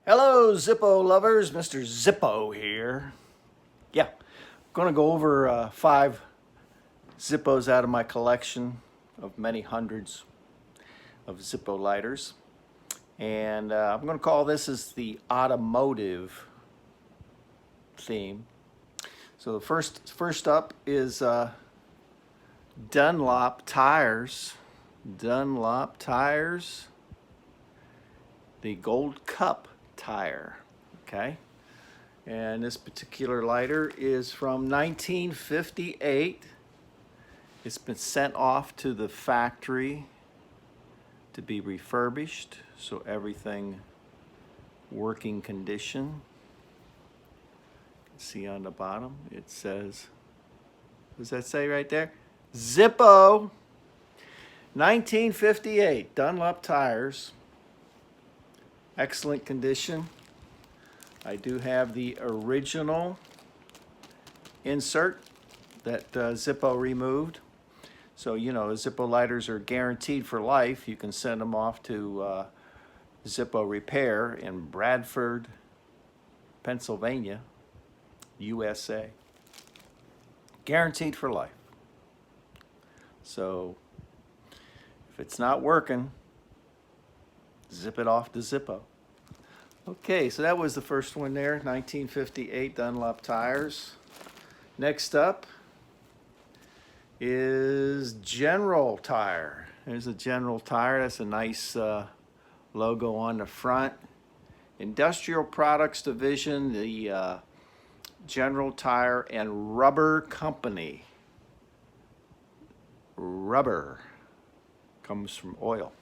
Hello, Zippo lovers. Mr. Zippo here. Yeah, I'm going to go over 5 Zippos out of my collection of many hundreds of Zippo lighters. And I'm going to call this as the automotive theme. So the first up is Dunlop tires. Dunlop tires. The Gold Cup tire. Okay. And this particular lighter is from 1958. It's been sent off to the factory to be refurbished, so everything working condition. You can see on the bottom it says, what does that say right there? Zippo. 1958 Dunlop tires. Excellent condition. I do have the original insert that Zippo removed. So, you know, Zippo lighters are guaranteed for life. You can send them off to Zippo Repair in Bradford, Pennsylvania, USA. Guaranteed for life. So, if it's not working, zip it off to Zippo. Okay, so that was the first one there, 1958 Dunlop tires. Next up is General Tire. There's a General Tire. That's a nice logo on the front. Industrial Products Division, the General Tire and Rubber Company. Rubber comes from oil.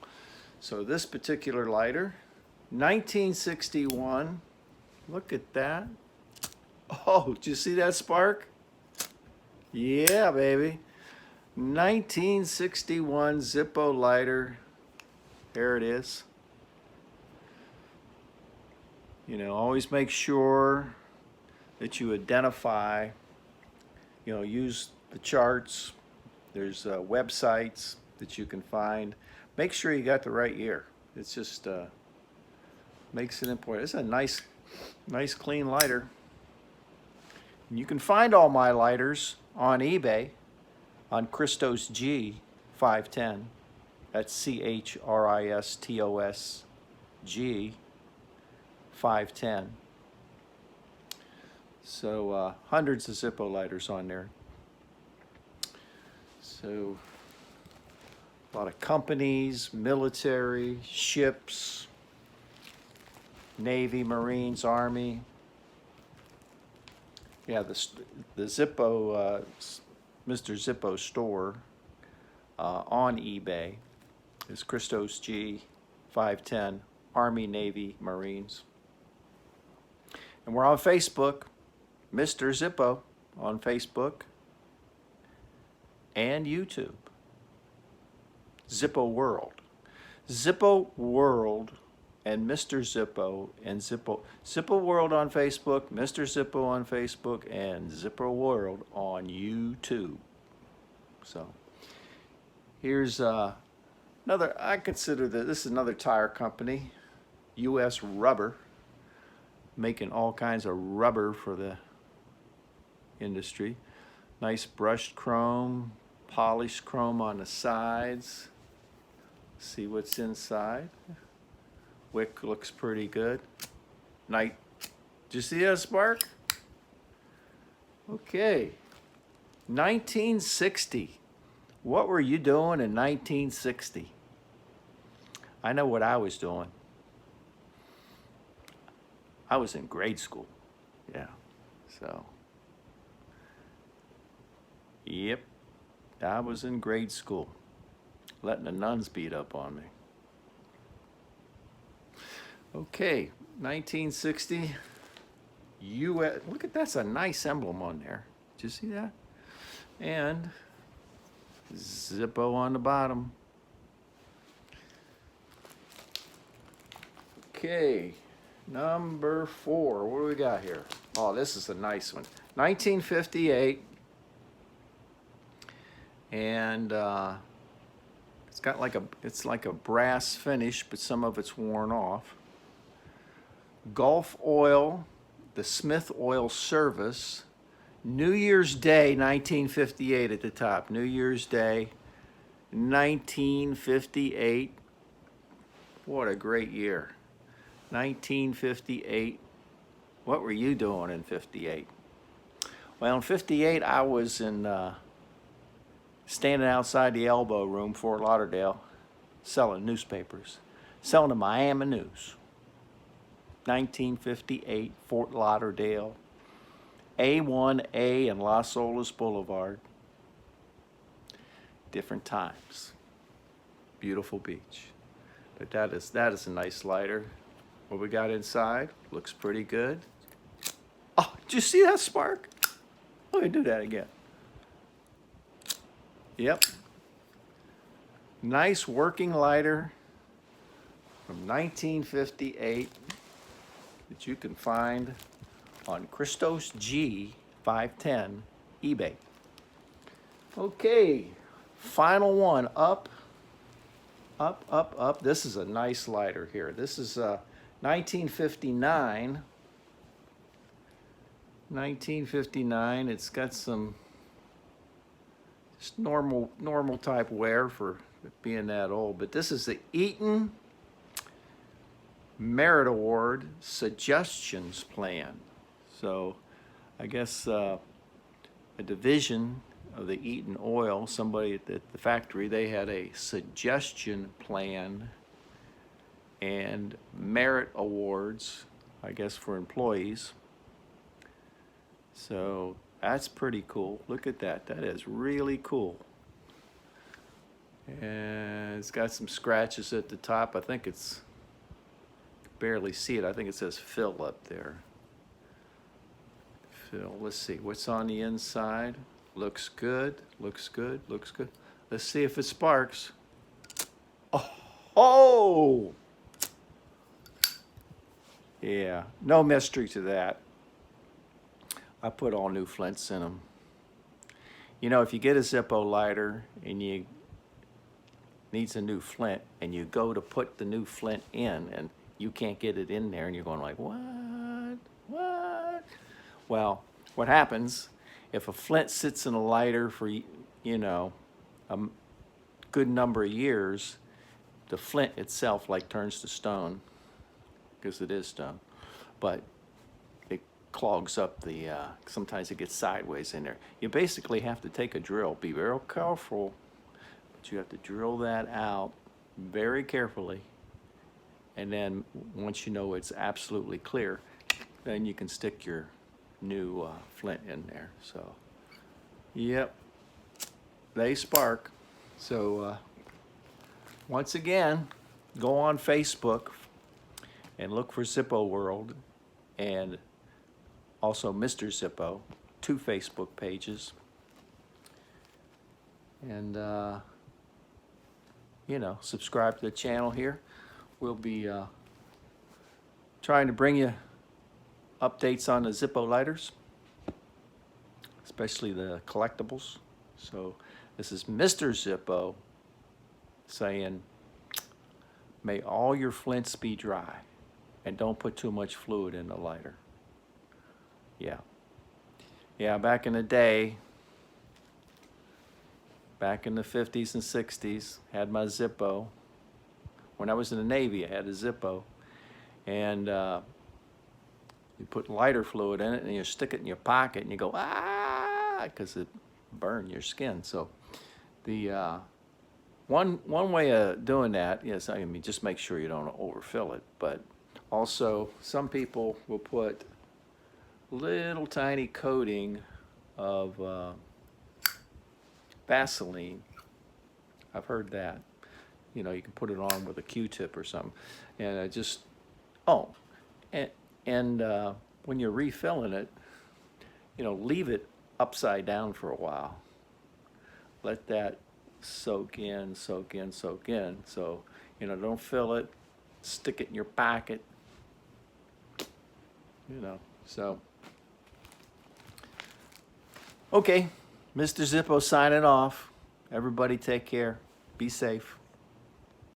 So this particular lighter, 1961. Look at that. Oh, did you see that spark? Yeah, baby. 1961 Zippo lighter. There it is. You know, always make sure that you identify, you know, use the charts. There's websites that you can find. Make sure you got the right year. It's just makes it important. It's a nice clean lighter. And you can find all my lighters on eBay on Christos G 510. That's CHRISTOS G 510. So hundreds of Zippo lighters on there. So a lot of companies, military, ships, Navy, Marines, Army. Yeah, the Zippo, Mr. Zippo store on eBay is Christos G 510, Army, Navy, Marines. And we're on Facebook, Mr. Zippo on Facebook and YouTube. Zippo World. Zippo World and Mr. Zippo and Zippo World on Facebook, Mr. Zippo on Facebook, and Zippo World on YouTube. So here's another, I consider that this is another tire company, US Rubber, making all kinds of rubber for the industry. Nice brushed chrome, polished chrome on the sides. See what's inside. Wick looks pretty good. Did you see that spark? Okay. 1960. What were you doing in 1960? I know what I was doing. I was in grade school. Yeah. So. Yep. I was in grade school. Letting the nuns beat up on me. Okay, 1960, US, look at that's a nice emblem on there. Did you see that? And Zippo on the bottom. Okay, number 4, what do we got here? Oh, this is a nice one. 1958, and it's got like it's like a brass finish, but some of it's worn off. Gulf Oil, the Smith Oil Service, New Year's Day 1958 at the top. New Year's Day 1958. What a great year. 1958. What were you doing in 58? Well, in 58, I was standing outside the Elbow Room, Fort Lauderdale, selling newspapers, selling the Miami News. 1958, Fort Lauderdale, A1A and Las Olas Boulevard. Different times. Beautiful beach. But that is a nice lighter. What we got inside looks pretty good. Oh, did you see that spark? Let me do that again. Yep. Nice working lighter from 1958 that you can find on Christos G 510 eBay. Okay, final one. Up, up, up, up. This is a nice lighter here. This is 1959. 1959. It's got some just normal type wear for being that old. But this is the Eaton Merit Award Suggestions Plan. So I guess a division of the Eaton Oil, somebody at the factory, they had a suggestion plan and merit awards, I guess, for employees. So that's pretty cool. Look at that. That is really cool. And it's got some scratches at the top. I think it's, barely see it. I think it says Phil up there. Phil, let's see. What's on the inside? Looks good. Looks good. Looks good. Let's see if it sparks. Oh! Yeah, no mystery to that. I put all new flints in them. You know, if you get a Zippo lighter and you needs a new flint and you go to put the new flint in and you can't get it in there and you're going like, what? Well, what happens if a flint sits in a lighter for, you know, a good number of years, the flint itself like turns to stone, because it is stone, but it clogs up the, sometimes it gets sideways in there. You basically have to take a drill, be very careful, but you have to drill that out very carefully. And then once you know it's absolutely clear, then you can stick your new flint in there. So, yep, they spark. So, once again, go on Facebook and look for Zippo World and also Mr. Zippo, 2 Facebook pages. And, you know, subscribe to the channel here. We'll be trying to bring you updates on the Zippo lighters, especially the collectibles. So this is Mr. Zippo saying, may all your flints be dry and don't put too much fluid in the lighter. Yeah, back in the day, back in the 50s and 60s, had my Zippo. When I was in the Navy, I had a Zippo, and you put lighter fluid in it, and you stick it in your pocket, and you go, because it burned your skin. So the one way of doing that is, I mean, just make sure you don't overfill it, but also some people will put little tiny coating of Vaseline. I've heard that. You know, you can put it on with a Q-tip or something. And I just, when you're refilling it, you know, leave it upside down for a while. Let that soak in. So, you know, don't fill it, stick it in your pocket, you know, so. Okay, Mr. Zippo signing off. Everybody take care. Be safe.